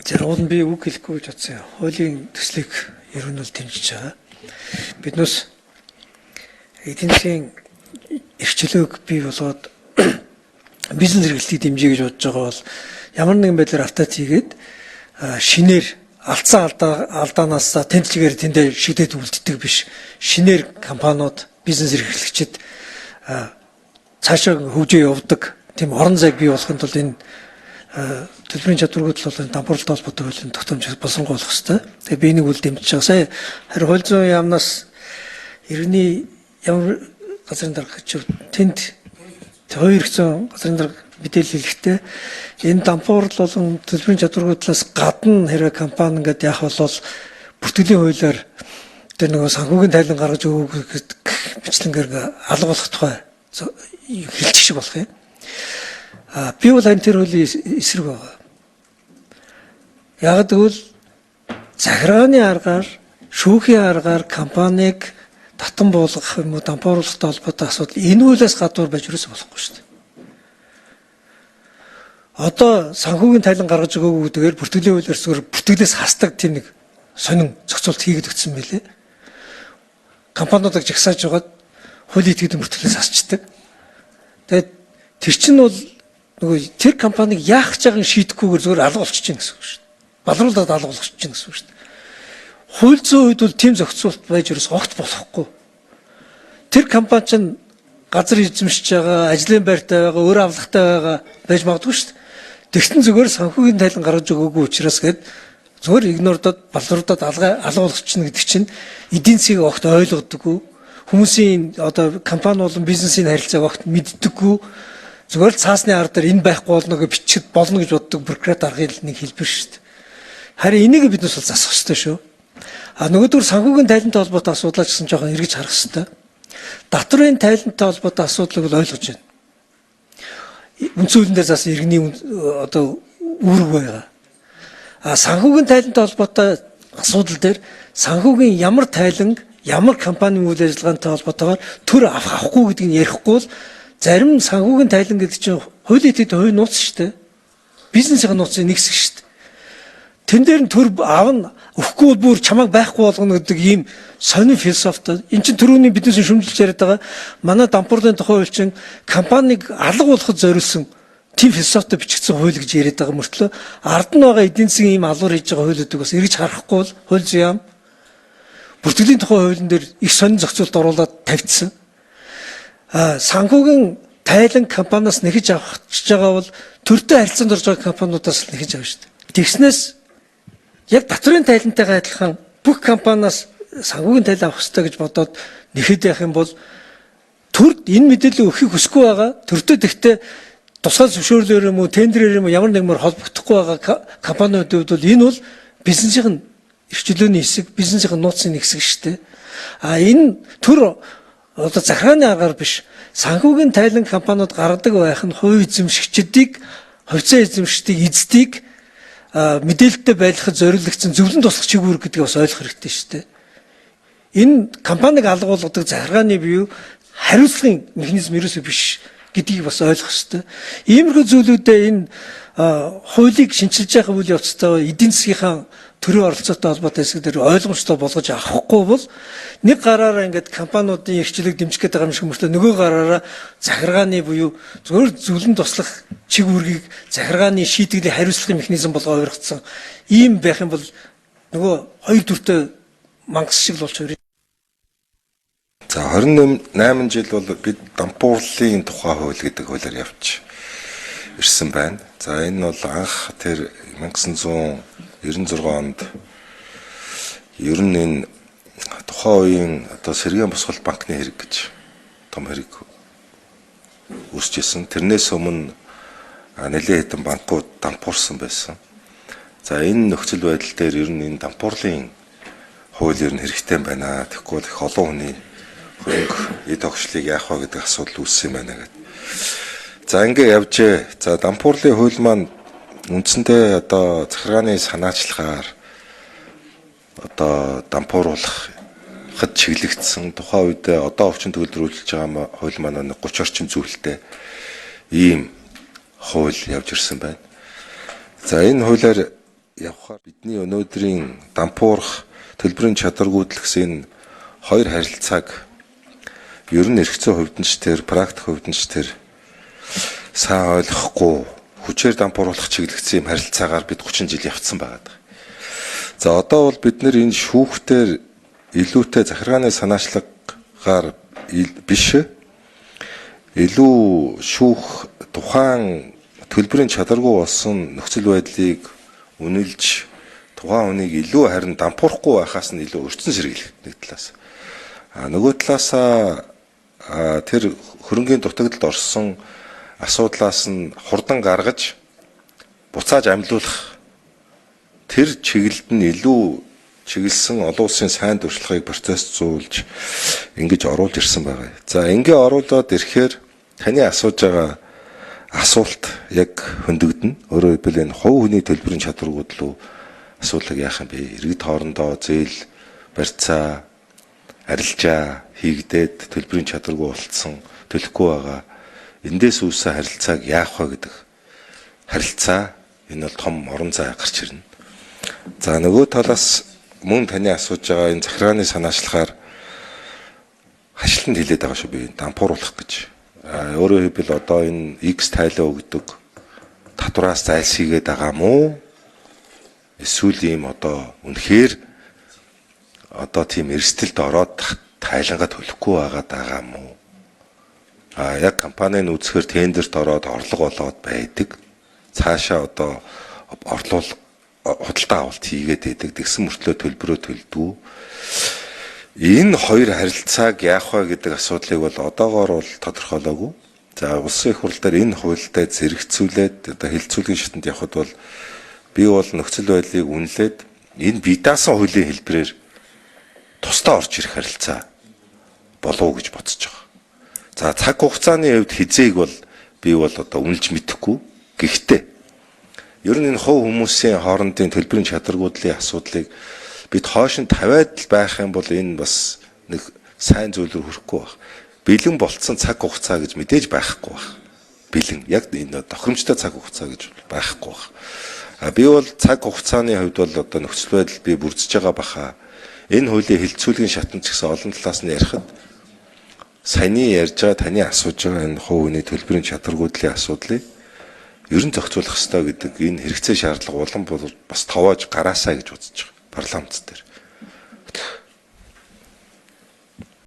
Уул нь би үг хэлэхгүй гэж бодсон. Хуулийн төслийг ер нь бол дэмжиж байгаа. Биднээс эдийн засгийн эрхчлөөг бий болгоод бизнес эрхлэлтийг дэмжиж гэж бодож байгаа бол ямар нэгэн байдлаар автат хийгээд шинээр алдсан алдаанаас тэмцлэгээр тэндээ шигдээд үлддэг биш. Шинээр компаниуд, бизнес эрхлэгчид цаашаа хөгжөө явдаг тийм орон зайг бий болгохын тулд энэ төлбөрийн чадваргүй төлөвлөлтөнд дампууралтай холбоотой хуулийн тогтоомж боловсронгуй болох хэрэгтэй. Тэгээ би энийг үл дэмжиж байгаа. Сая харин хууль зүйн яамнаас иргэний ямар газрын дарга гэж тэнд 200 газрын дарга мэдээлэл хэлэхдээ энэ дампуурал болон төлбөрийн чадваргүй талаас гадна хэрэг компани ингээд яах болол бүртгэлийн хуулиар тэр нөгөө санхүүгийн тайлан гаргаж өгөх бичлэнгээр алга болох тухай хэлчих шиг болох юм. Би бол энэ тэр хуулийн эсрэг байгаа. Яг тэгвэл захиргааны аргаар, шүүхийн аргаар компанийг татан буулгах юм уу, дампууруулалттай холбоотой асуудал энэ хуулиас гадуур байж юусоо болохгүй шүү дээ. Одоо санхүүгийн тайлан гаргаж өгөөгүй гэдгээр бүртгэлийн хуулиар зүгээр бүртгэлээс хасдаг тийм нэг сонин зохицуулт хийгээд өгсөн байлээ. Компаниудыг жагсааж байгаад хуулийн итгэдэг бүртгэлээс хасчдаг. Тэгээд тэр чинь бол нөгөө тэр компаниг яах гэж байгааг шийдэхгүйгээр зүгээр алга болчихж байна гэсэн үг шүү дээ. Балруулаад алга болгочихж байна гэсэн үг шүү дээ. Хууль зүйн үед бол тийм зохицуулт байж ерөөс огт болохгүй. Тэр компани чинь газар эзэмшиж байгаа, ажлын байртай байгаа, өөр авлагатай байгаа байж магадгүй шүү дээ. Тэгсэн зүгээр санхүүгийн тайлан гаргаж өгөөгүй учраас гээд зүгээр игнордод, балруулаад алга болгочихно гэдэг чинь эдийн засгийг огт ойлгодоггүй. Хүмүүсийн одоо компани болон бизнесийн харилцааг огт мэддэггүй. Зүгээр л цаасны ар дээр энэ байхгүй болно гэж бичихэд болно гэж боддог бюрократ аргын нэг хэлбэр шүү дээ. Харин энийг биднээс бол засах хэрэгтэй шүү. Нөгөөдөр санхүүгийн тайлантай холбоотой асуудлаа гэсэн жоохон эргэж харах хэрэгтэй. Татврын тайлантай холбоотой асуудлыг бол ойлгож байна. Үндсэн хуулинд заасан иргэний одоо үүрэг байгаа. Санхүүгийн тайлантай холбоотой асуудал дээр санхүүгийн ямар тайлан, ямар компанийн үйл ажиллагаантай холбоотойгоор төр авахгүй гэдгийг ярихгүй бол зарим санхүүгийн тайлан гэдэг чинь хуулийн итгэдэг хувийн нууц шүү дээ. Бизнесийн нууцын нэг хэсэг шүү дээ. Тэн дээр нь төр аавна өгөхгүй бүр чамайг байхгүй болгоно гэдэг ийм сонин философи. Энд чинь түрүүний биднээс шүмжилж яриад байгаа манай дампуурлын тухай хууль чинь компанийг алга болгоход зориулсан тийм философитой бичигдсэн хууль гэж яриад байгаа мөртлөө ард нь байгаа эдийн засгийн ийм алуур хийж байгаа хуулиудыг бас эргэж харахгүй бол хууль зүйн яам бүртгэлийн тухай хуулийн дээр их сонин зохицуулт оруулаад тавьчихсан. Санхүүгийн тайлан компаниас нэхэж авчиж байгаа бол төртөө харилцаанд орж байгаа компаниудаас л нэхэж авна шүү дээ. Тэгснээс яг татврын тайлантайгаа адилхан бүх компаниас санхүүгийн тайлан авах хэрэгтэй гэж бодоод нэхэд явах юм бол төрд энэ мэдээлэл өгөхийг хүсэхгүй байгаа. Төртөө тэгтээ тусгай зөвшөөрлөөр юм уу, тендерээр юм уу ямар нэгмээр холбогдохгүй байгаа компаниудын хувьд бол энэ бол бизнесийн эрхчлөөний хэсэг, бизнесийн нууцын нэг хэсэг шүү дээ. Энэ төр одоо захиргааны аргаар биш санхүүгийн тайлан компаниуд гаргадаг байх нь хувь эзэмшигчдийг, хувьцаа эзэмшигчдийг эздийг мэдээлэлтэй байлгахад зориулагдсан зөвлөн туслах чиглэл гэдгийг бас ойлгох хэрэгтэй шүү дээ. Энэ компаниг алга болгодог захиргааны бие хариуцлагын механизм ерөөсөө биш гэдгийг бас ойлгох хэрэгтэй. Иймэрхүү зүйлүүдэд энэ хуулийг шинчилж явах үйл явцтай эдийн засгийн төрийн оролцоотой холбоотой хэсэг дээр ойлгомжтой болгож авахгүй бол нэг гараараа ингээд компаниудын эрхчлөлийг дэмжих гэдэг юм шиг мөртөө нөгөө гараараа захиргааны буюу зөвхөн зөвлөн туслах чиг үүргийг захиргааны шийтгэлийн хариуцлагын механизм болгоо ойлгоцсон ийм байх юм бол нөгөө хоёр төртөө мангас шиг л болж байна. За 28 жил бол бид дампуурлын тухай хууль гэдэг хуулиар явж ирсэн байна. За энэ бол анх тэр 1996 онд ер нь энэ тухайн үеийн одоо сэргээн босгол банкны хэрэг гэж том хэрэг үүсчихсэн. Тэрнээс өмнө нэлээд хэдэн банкуд дампуурсан байсан. За энэ нөхцөл байдал дээр ер нь энэ дампуурлын хууль ер нь хэрэгтэй байна. Тэгэхгүй бол их олон хүний хөрөнгө эд огшлыг яах вэ гэдэг асуудал үүссэн юм байна гэдэг. За ингэ явжээ. За дампуурлын хууль маань үндсэндээ одоо захиргааны санаачлагаар одоо дампууруулахад чиглэгдсэн тухайн үедээ одоо өвчин төгөлдрүүлж байгаа хууль маань 30 орчим зүйлтэй ийм хууль явж ирсэн байна. За энэ хуулиар явхаар бидний өнөөдрийн дампуурах төлбөрийн чадваргүйдэл гэсэн хоёр харилцааг ер нь эрх зүйн хувьд нь ч тэр практик хувьд нь ч тэр сайн ойлгохгүй хүчээр дампууруулах чиглэгдсэн юм харилцаагаар бид 30 жил явцсан байгаа. За одоо бол бид нэр энэ шүүхтэр илүүтэй захиргааны санаачлагаар биш илүү шүүх тухайн төлбөрийн чадваргүй болсон нөхцөл байдлыг үнэлж тухайн хүнийг илүү харин дампуурахгүй байхаас нь илүү өртсөн сэргийлэх нэг талаас. Нөгөө талаасаа тэр хөрөнгийн дутагдалд орсон асуудлаас нь хурдан гаргаж буцааж амьлуулах тэр чиглэлд нь илүү чиглэсэн олон улсын сайн туршлагыг процессжуулж ингэж оруулж ирсэн байгаа. За ингэ оруулаад ирэхээр таны асууж байгаа асуулт яг хөндөгдөн. Өөрөөр хэлбэл энэ хувь хүний төлбөрийн чадваргууд руу асуудлыг яах юм бэ? Иргэд хоорондоо зээл барьцаа арилжаа хийгдээд төлбөрийн чадваргүй болцсон төлөхгүй байгаа. Эндээс үүссэн харилцааг яах вэ гэдэг харилцаа энэ бол том орон зай гарч ирнэ. За нөгөө талаас мөн таны асууж байгаа энэ захиргааны санаачлагаар хашланд хилээд байгаа шүү би дампууруулах гэж. Өөрөөр хэлбэл одоо энэ X тайлаа өгдөг татвараас зайлсхийгээд байгаа мó? Эсвэл ийм одоо үнэхээр одоо тийм эрсдэлд ороод тайлангаа төлөхгүй байгаа мó? Яг компанийн үзэхээр тендерт ороод орлого болоод байдаг. Цаашаа одоо худалдаа авалт хийгээд байдаг. Тэгсэн мөртлөө төлбөрөө төлдөг. Энэ хоёр харилцааг яах вэ гэдэг асуудлыг бол одоогоор бол тодорхойлоогүй. За улсын их хурл дээр энэ хуультай зэрэгцүүлээд одоо хилцүүлгийн шатанд явхад бол би бол нөхцөл байдлыг үнэлээд энэ бие даасан хуулийн хэлбэрээр тусдаа орж ирэх харилцаа болов гэж бодсож байгаа. За цаг хугацааны хувьд хизээг бол би бол одоо үнэлж мэдэхгүй. Гэхдээ ер нь энэ хувь хүмүүсийн хоорондын төлбөрийн чадваргуудлын асуудлыг бид хоош нь тавиад байх юм бол энэ бас нэг сайн зүйл рүү хүрэхгүй байх. Бэлэн болцсон цаг хугацаа гэж мэдээж байхгүй байх. Бэлэн яг энэ тохиромжтой цаг хугацаа гэж байхгүй байх. Би бол цаг хугацааны хувьд бол одоо нөхцөл байдал би бүрдсэж байгаа баха. Энэ хуулийн хилцүүлгийн шатанд ч гэсэн олон талаас нь ярихад саяны ярьж байгаа таны асууж байгаа энэ хувь хүний төлбөрийн чадваргуудлын асуудлыг ер нь зохицуулах хэрэгтэй гэдэг энэ хэрэгцээ шаардлага улам бас товоож гараасаа гэж үзэж байгаа парламент дээр.